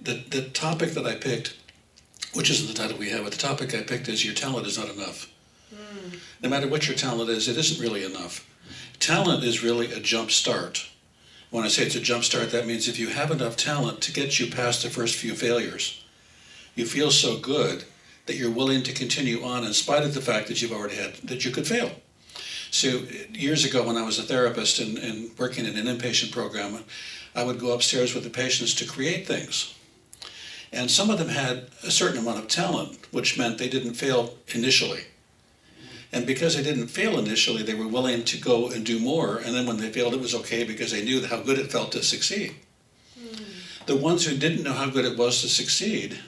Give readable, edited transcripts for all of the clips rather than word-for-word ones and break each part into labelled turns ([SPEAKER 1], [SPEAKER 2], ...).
[SPEAKER 1] the topic that I picked, which isn't the title we have, but the topic I picked is your talent is not enough. No matter what your talent is, it isn't really enough. Talent is really a jump start. When I say it's a jump start, that means if you have enough talent to get you past the first few failures, you feel so good that you're willing to continue on in spite of the fact that you've already had, that you could fail. So years ago when I was a therapist and working in an inpatient program, I would go upstairs with the patients to create things. And some of them had a certain amount of talent, which meant they didn't fail initially. And because they didn't fail initially, they were willing to go and do more. And then when they failed, it was okay because they knew how good it felt to succeed. The ones who didn't know how good it was to succeed,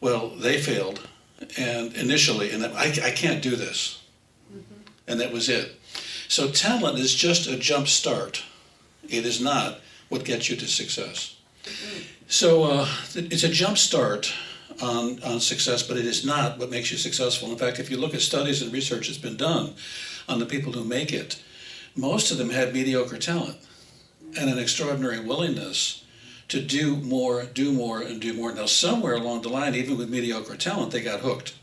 [SPEAKER 1] well, they failed and initially, and I can't do this. And that was it. So talent is just a jump start. It is not what gets you to success. So it's a jump start on success, but it is not what makes you successful. In fact, if you look at studies and research that's been done on the people who make it, most of them had mediocre talent and an extraordinary willingness to do more, and do more. Now, somewhere along the line, even with mediocre talent, they got hooked.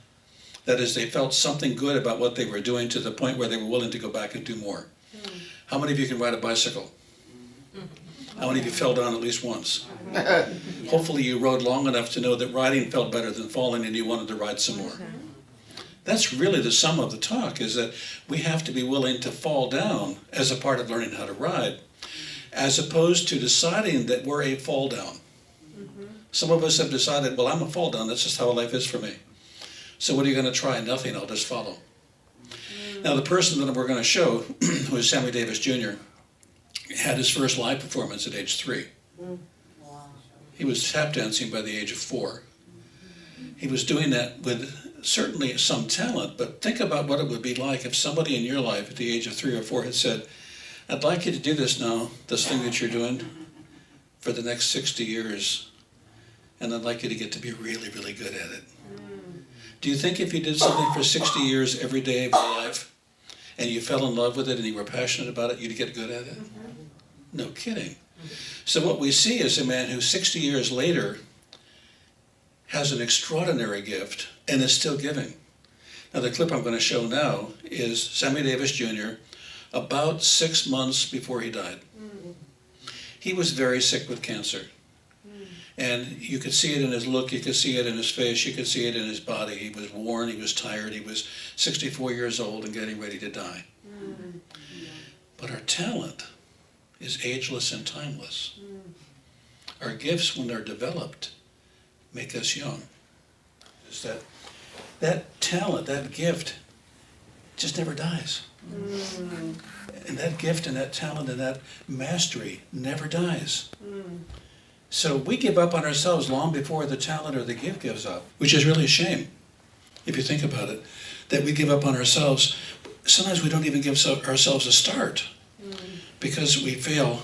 [SPEAKER 1] That is, they felt something good about what they were doing to the point where they were willing to go back and do more. How many of you can ride a bicycle? How many of you fell down at least once? Hopefully you rode long enough to know that riding felt better than falling and you wanted to ride some more. That's really the sum of the talk, is that we have to be willing to fall down as a part of learning how to ride, as opposed to deciding that we're a fall down. Some of us have decided, well, I'm a fall down, that's just how life is for me. So what are you going to try? Nothing, I'll just follow. Now the person that we're going to show, who is Sammy Davis Jr., had his first live performance at age 3. He was tap dancing by the age of 4. He was doing that with certainly some talent, but think about what it would be like if somebody in your life at the age of 3 or 4 had said, I'd like you to do this now, this thing that you're doing, for the next 60 years, and I'd like you to get to be really, really good at it. Do you think if you did something for 60 years every day of your life, and you fell in love with it and you were passionate about it, you'd get good at it? No kidding. So what we see is a man who 60 years later has an extraordinary gift and is still giving. Now the clip I'm going to show now is Sammy Davis Jr. about 6 months before he died. He was very sick with cancer. And you could see it in his look, you could see it in his face, you could see it in his body. He was worn, he was tired, he was 64 years old and getting ready to die. But our talent is ageless and timeless. Our gifts, when they're developed, make us young. Is that talent, that gift, just never dies. And that gift and that talent and that mastery never dies. So we give up on ourselves long before the talent or the gift gives up, which is really a shame, if you think about it, that we give up on ourselves. Sometimes we don't even give ourselves a start because we fail.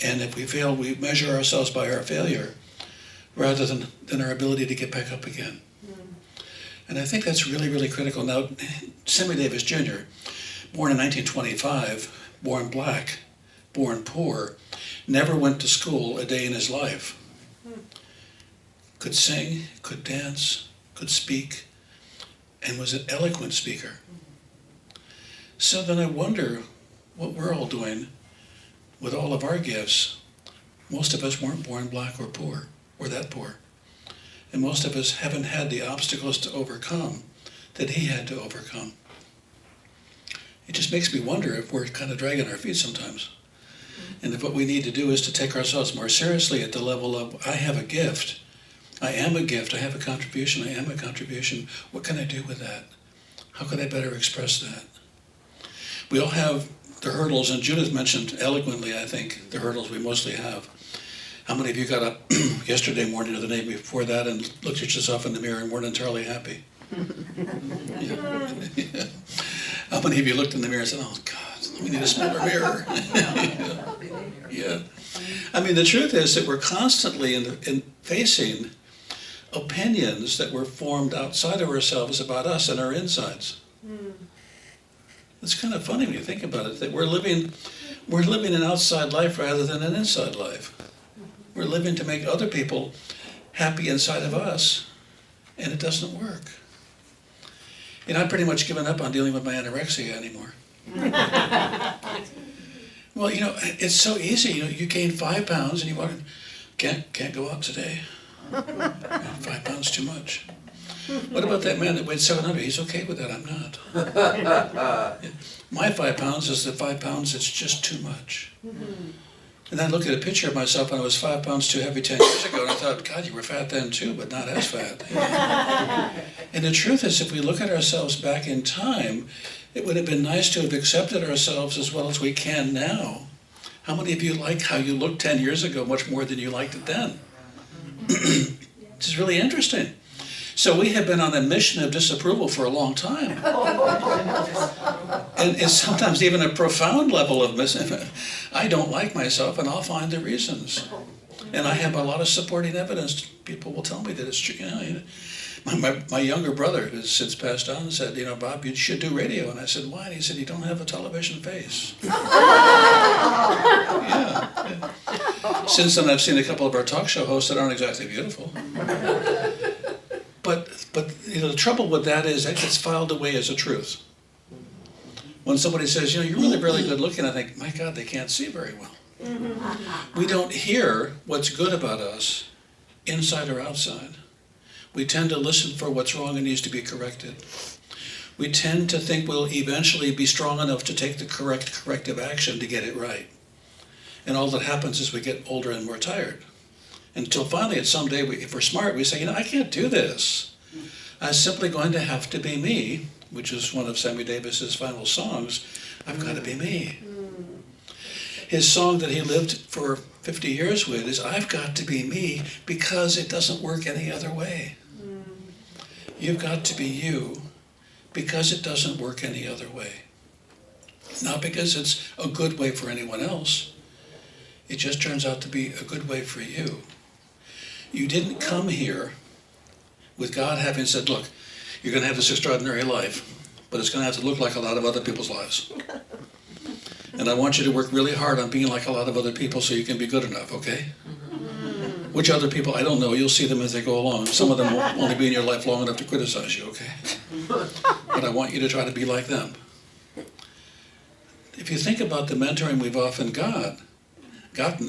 [SPEAKER 1] And if we fail, we measure ourselves by our failure rather than our ability to get back up again. And I think that's really, really critical. Now, Sammy Davis Jr., born in 1925, born black, born poor, never went to school a day in his life. Could sing, could dance, could speak, and was an eloquent speaker. So then I wonder what we're all doing with all of our gifts. Most of us weren't born black or poor, or that poor. And most of us haven't had the obstacles to overcome that he had to overcome. It just makes me wonder if we're kind of dragging our feet sometimes. And if what we need to do is to take ourselves more seriously at the level of, I have a gift, I am a gift, I have a contribution, I am a contribution. What can I do with that? How can I better express that? We all have the hurdles, and Judith mentioned eloquently, I think, the hurdles we mostly have. How many of you got up yesterday morning or the day before that and looked at yourself in the mirror and weren't entirely happy? Yeah. How many of you looked in the mirror and said, oh God, we need a smaller mirror? Yeah. I mean, the truth is that we're constantly in facing opinions that were formed outside of ourselves about us and our insides. It's kind of funny when you think about it, that we're living an outside life rather than an inside life. We're living to make other people happy inside of us, and it doesn't work. I've pretty much given up on dealing with my anorexia anymore. Well, it's so easy. You gain 5 pounds and you want can't go out today. 5 pounds too much. What about that man that weighed 700? He's okay with that. I'm not. My 5 pounds is the 5 pounds that's just too much. And then I look at a picture of myself when I was 5 pounds too heavy 10 years ago, and I thought, God, you were fat then too, but not as fat. And the truth is, if we look at ourselves back in time, it would have been nice to have accepted ourselves as well as we can now. How many of you like how you looked 10 years ago much more than you liked it then? This is really interesting. So we have been on a mission of disapproval for a long time. And it's sometimes even a profound level of I don't like myself, and I'll find the reasons. And I have a lot of supporting evidence. People will tell me that it's true. My younger brother, who's since passed on, said, Bob, you should do radio. And I said, why? And he said, you don't have a television face. Yeah. Since then, I've seen a couple of our talk show hosts that aren't exactly beautiful. But the trouble with that is that gets filed away as a truth. When somebody says, you're really, really good looking, I think, my God, they can't see very well. We don't hear what's good about us, inside or outside. We tend to listen for what's wrong and needs to be corrected. We tend to think we'll eventually be strong enough to take the corrective action to get it right. And all that happens is we get older and more tired. Until finally, at some day, if we're smart, we say, I can't do this. I'm simply going to have to be me, which is one of Sammy Davis's final songs. I've got to be me. His song that he lived for 50 years with is, I've got to be me because it doesn't work any other way. You've got to be you because it doesn't work any other way. Not because it's a good way for anyone else. It just turns out to be a good way for you. You didn't come here with God having said, look, you're going to have this extraordinary life, but it's going to have to look like a lot of other people's lives. And I want you to work really hard on being like a lot of other people so you can be good enough, okay? Which other people, I don't know. You'll see them as they go along. Some of them will only be in your life long enough to criticize you, okay? But I want you to try to be like them. If you think about the mentoring we've often gotten,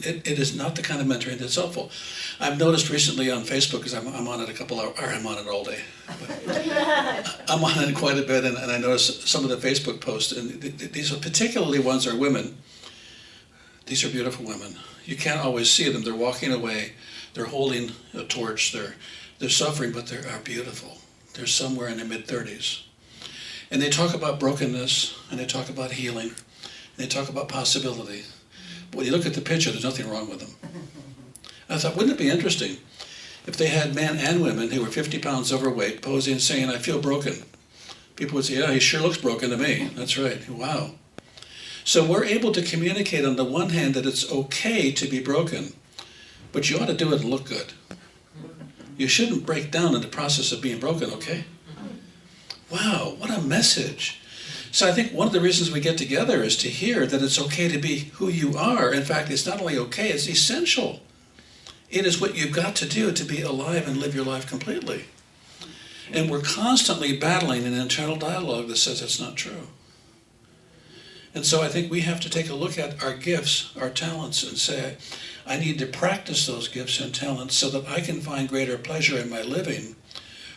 [SPEAKER 1] it is not the kind of mentoring that's helpful. I've noticed recently on Facebook, because I'm on it a couple hours, or I'm on it all day. I'm on it quite a bit, and I notice some of the Facebook posts, and these are particularly ones are women. These are beautiful women. You can't always see them. They're walking away. They're holding a torch. They're suffering, but they are beautiful. They're somewhere in their mid-30s. And they talk about brokenness, and they talk about healing, and they talk about possibility. But when you look at the picture, there's nothing wrong with them. I thought, wouldn't it be interesting if they had men and women who were 50 pounds overweight posing saying, I feel broken. People would say, yeah, he sure looks broken to me. That's right. Wow. So we're able to communicate on the one hand that it's okay to be broken, but you ought to do it and look good. You shouldn't break down in the process of being broken, okay? Wow, what a message. So I think one of the reasons we get together is to hear that it's okay to be who you are. In fact, it's not only okay, it's essential. It is what you've got to do to be alive and live your life completely. And we're constantly battling an internal dialogue that says it's not true. And so I think we have to take a look at our gifts, our talents, and say, I need to practice those gifts and talents so that I can find greater pleasure in my living,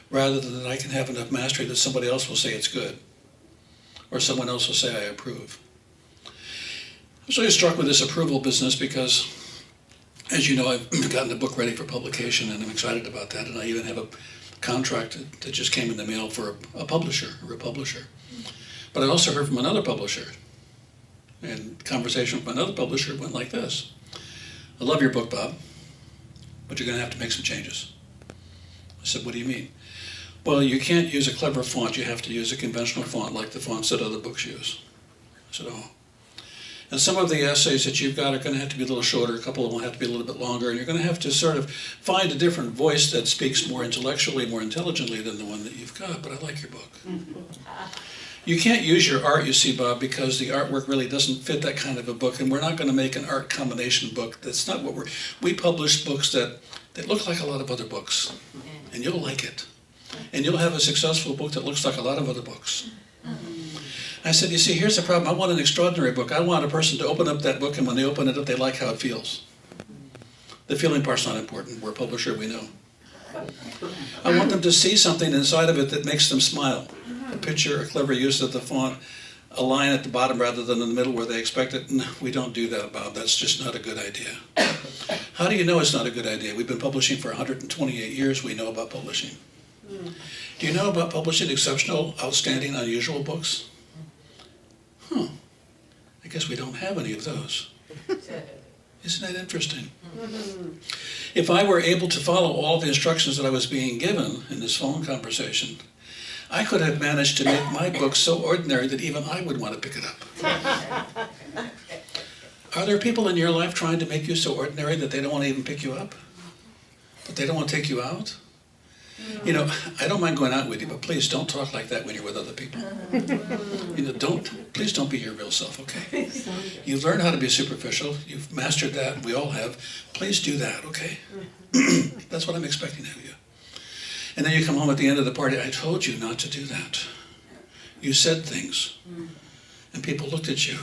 [SPEAKER 1] rather than that I can have enough mastery that somebody else will say it's good, or someone else will say I approve. I'm so struck with this approval business because, as you know, I've gotten the book ready for publication, and I'm excited about that, and I even have a contract that just came in the mail for a publisher, or a publisher. But I also heard from another publisher, and conversation with another publisher went like this. I love your book, Bob, but you're going to have to make some changes. I said, what do you mean? Well, you can't use a clever font. You have to use a conventional font like the fonts that other books use. I said, oh. And some of the essays that you've got are going to have to be a little shorter, a couple of them will have to be a little bit longer, and you're going to have to sort of find a different voice that speaks more intellectually, more intelligently than the one that you've got, but I like your book. You can't use your art, you see, Bob, because the artwork really doesn't fit that kind of a book, and we're not going to make an art combination book. That's not what we publish books that look like a lot of other books, and you'll like it. And you'll have a successful book that looks like a lot of other books. I said, you see, here's the problem. I want an extraordinary book. I want a person to open up that book, and when they open it up, they like how it feels. The feeling part's not important. We're a publisher, we know. I want them to see something inside of it that makes them smile. A picture, a clever use of the font, a line at the bottom rather than in the middle where they expect it. No, we don't do that, Bob. That's just not a good idea. How do you know it's not a good idea? We've been publishing for 128 years. We know about publishing. Do you know about publishing exceptional, outstanding, unusual books? Huh. I guess we don't have any of those. Isn't that interesting? If I were able to follow all the instructions that I was being given in this phone conversation, I could have managed to make my book so ordinary that even I would want to pick it up. Are there people in your life trying to make you so ordinary that they don't want to even pick you up? That they don't want to take you out? You know, I don't mind going out with you, but please don't talk like that when you're with other people. You know, please don't be your real self, okay? You've learned how to be superficial. You've mastered that. We all have. Please do that, okay? That's what I'm expecting of you. And then you come home at the end of the party, I told you not to do that. You said things, and people looked at you.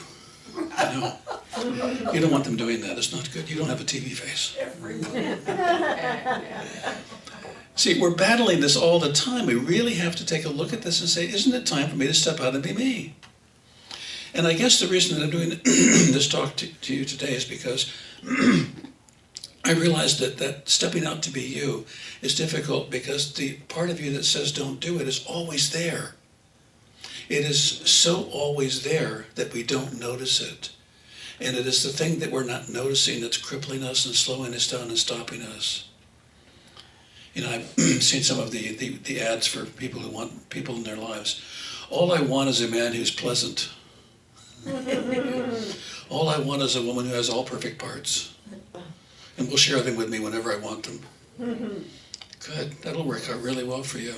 [SPEAKER 1] I know. You don't want them doing that. It's not good. You don't have a TV face. See, we're battling this all the time. We really have to take a look at this and say, isn't it time for me to step out and be me? And I guess the reason that I'm doing this talk to you today is because I realized that stepping out to be you is difficult because the part of you that says don't do it is always there. It is so always there that we don't notice it. And it is the thing that we're not noticing that's crippling us and slowing us down and stopping us. You know, I've seen some of the ads for people who want people in their lives. All I want is a man who's pleasant. All I want is a woman who has all perfect parts. And will share them with me whenever I want them. Good, that'll work out really well for you.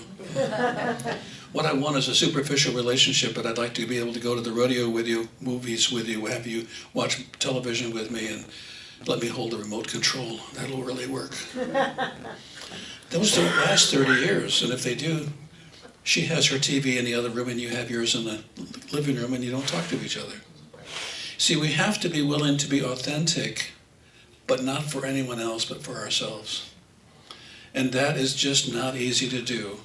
[SPEAKER 1] What I want is a superficial relationship, but I'd like to be able to go to the rodeo with you, movies with you, have you watch television with me, and let me hold the remote control. That'll really work. Those don't last 30 years, and if they do, she has her TV in the other room and you have yours in the living room and you don't talk to each other. See, we have to be willing to be authentic, but not for anyone else, but for ourselves. And that is just not easy to do,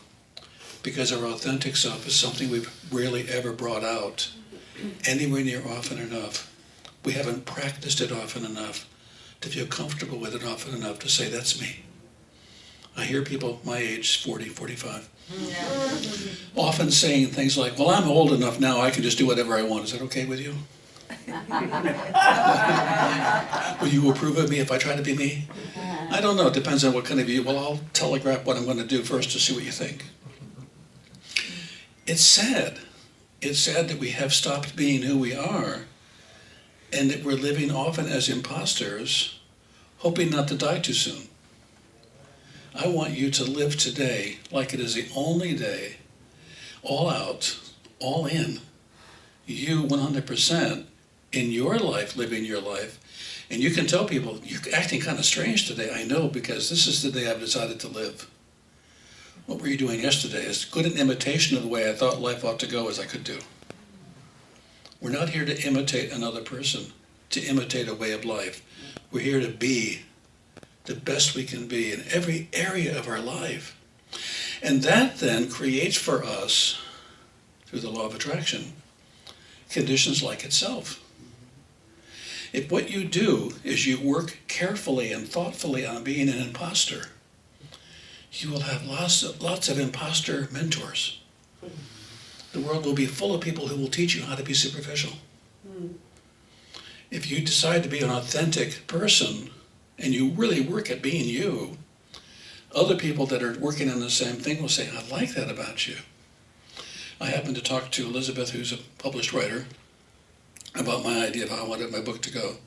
[SPEAKER 1] because our authentic self is something we've rarely ever brought out anywhere near often enough. We haven't practiced it often enough to feel comfortable with it often enough to say, that's me. I hear people my age, 40, 45, often saying things like, well, I'm old enough now, I can just do whatever I want. Is that okay with you? Will you approve of me if I try to be me? I don't know. It depends on what kind of you. Well, I'll telegraph what I'm going to do first to see what you think. It's sad. It's sad that we have stopped being who we are and that we're living often as imposters, hoping not to die too soon. I want you to live today like it is the only day, all out, all in, you 100% in your life, living your life. And you can tell people, you're acting kind of strange today. I know, because this is the day I've decided to live. What were you doing yesterday? As good an imitation of the way I thought life ought to go as I could do. We're not here to imitate another person, to imitate a way of life. We're here to be the best we can be in every area of our life. And that then creates for us, through the law of attraction, conditions like itself. If what you do is you work carefully and thoughtfully on being an imposter, you will have lots of imposter mentors. The world will be full of people who will teach you how to be superficial. If you decide to be an authentic person and you really work at being you, other people that are working on the same thing will say, I like that about you. I happened to talk to Elizabeth, who's a published writer, about my idea of how I wanted my book to go.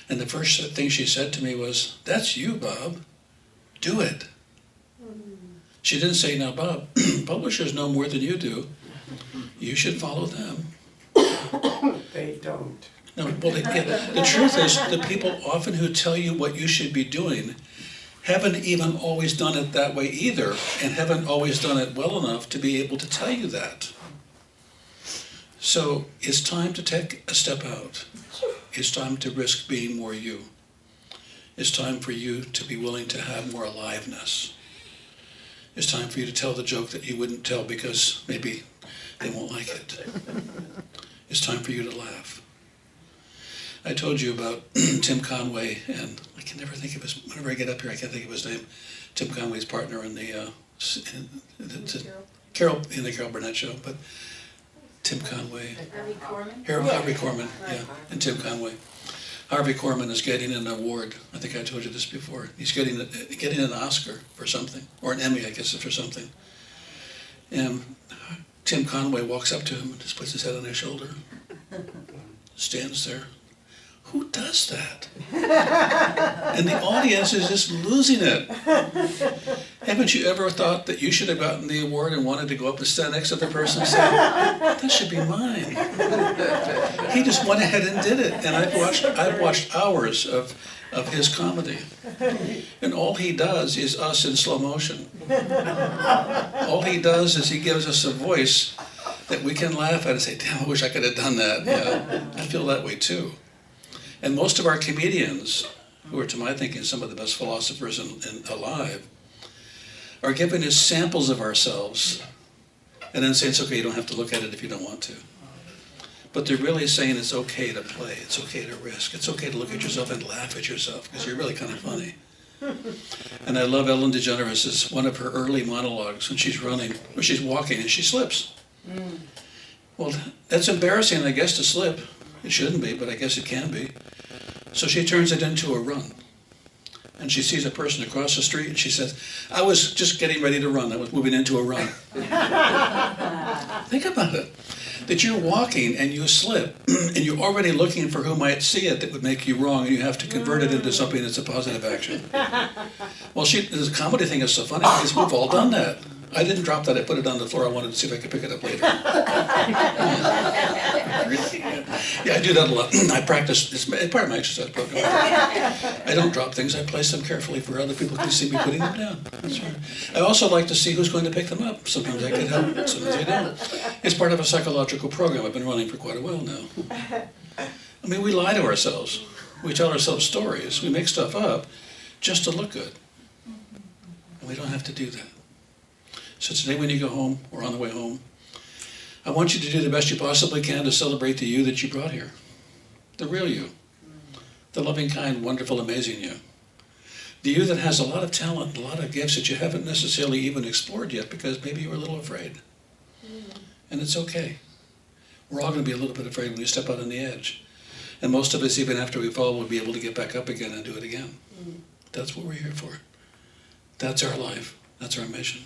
[SPEAKER 1] And the first thing she said to me was, "That's you, Bob. Do it." She didn't say, "Now, Bob, publishers know more than you do. You should follow them."
[SPEAKER 2] They don't.
[SPEAKER 1] No, well, the truth is, the people often who tell you what you should be doing haven't even always done it that way either, and haven't always done it well enough to be able to tell you that. So it's time to take a step out. It's time to risk being more you. It's time for you to be willing to have more aliveness. It's time for you to tell the joke that you wouldn't tell because maybe they won't like it. It's time for you to laugh. I told you about Tim Conway, and I can never think of his, whenever I get up here, I can't think of his name. Tim Conway's partner in the Carol Burnett show, but Tim Conway. Harvey Korman, yeah, and Tim Conway. Harvey Korman is getting an award. I think I told you this before. He's getting an Oscar for something, or an Emmy, I guess, for something. And Tim Conway walks up to him and just puts his head on his shoulder, stands there. Who does that? And the audience is just losing it. Haven't you ever thought that you should have gotten the award and wanted to go up and stand next to the person and say, "That should be mine"? He just went ahead and did it. And I've watched hours of his comedy. And all he does is us in slow motion. All he does is he gives us a voice that we can laugh at and say, "Damn, I wish I could have done that." Yeah, I feel that way too. And most of our comedians, who are to my thinking some of the best philosophers alive, are giving us samples of ourselves and then saying it's okay, you don't have to look at it if you don't want to. But they're really saying it's okay to play, it's okay to risk, it's okay to look at yourself and laugh at yourself because you're really kind of funny. And I love Ellen DeGeneres' one of her early monologues when she's running, or she's walking and she slips. Well, that's embarrassing, I guess, to slip. It shouldn't be, but I guess it can be. So she turns it into a run. And she sees a person across the street and she says, "I was just getting ready to run. I was moving into a run." Think about it. That you're walking and you slip and you're already looking for who might see it that would make you wrong, and you have to convert it into something that's a positive action. Well, the comedy thing is so funny because we've all done that. I didn't drop that, I put it on the floor. I wanted to see if I could pick it up later. Yeah, I do that a lot. I practice, it's part of my exercise program. I don't drop things, I place them carefully for other people to see me putting them down. That's right. I also like to see who's going to pick them up. Sometimes I get help, sometimes I don't. It's part of a psychological program I've been running for quite a while now. I mean, we lie to ourselves. We tell ourselves stories. We make stuff up just to look good. And we don't have to do that. So today when you go home, or on the way home, I want you to do the best you possibly can to celebrate the you that you brought here. The real you. The loving, kind, wonderful, amazing you. The you that has a lot of talent, a lot of gifts that you haven't necessarily even explored yet because maybe you were a little afraid. And it's okay. We're all going to be a little bit afraid when we step out on the edge. And most of us, even after we fall, will be able to get back up again and do it again. That's what we're here for. That's our life. That's our mission.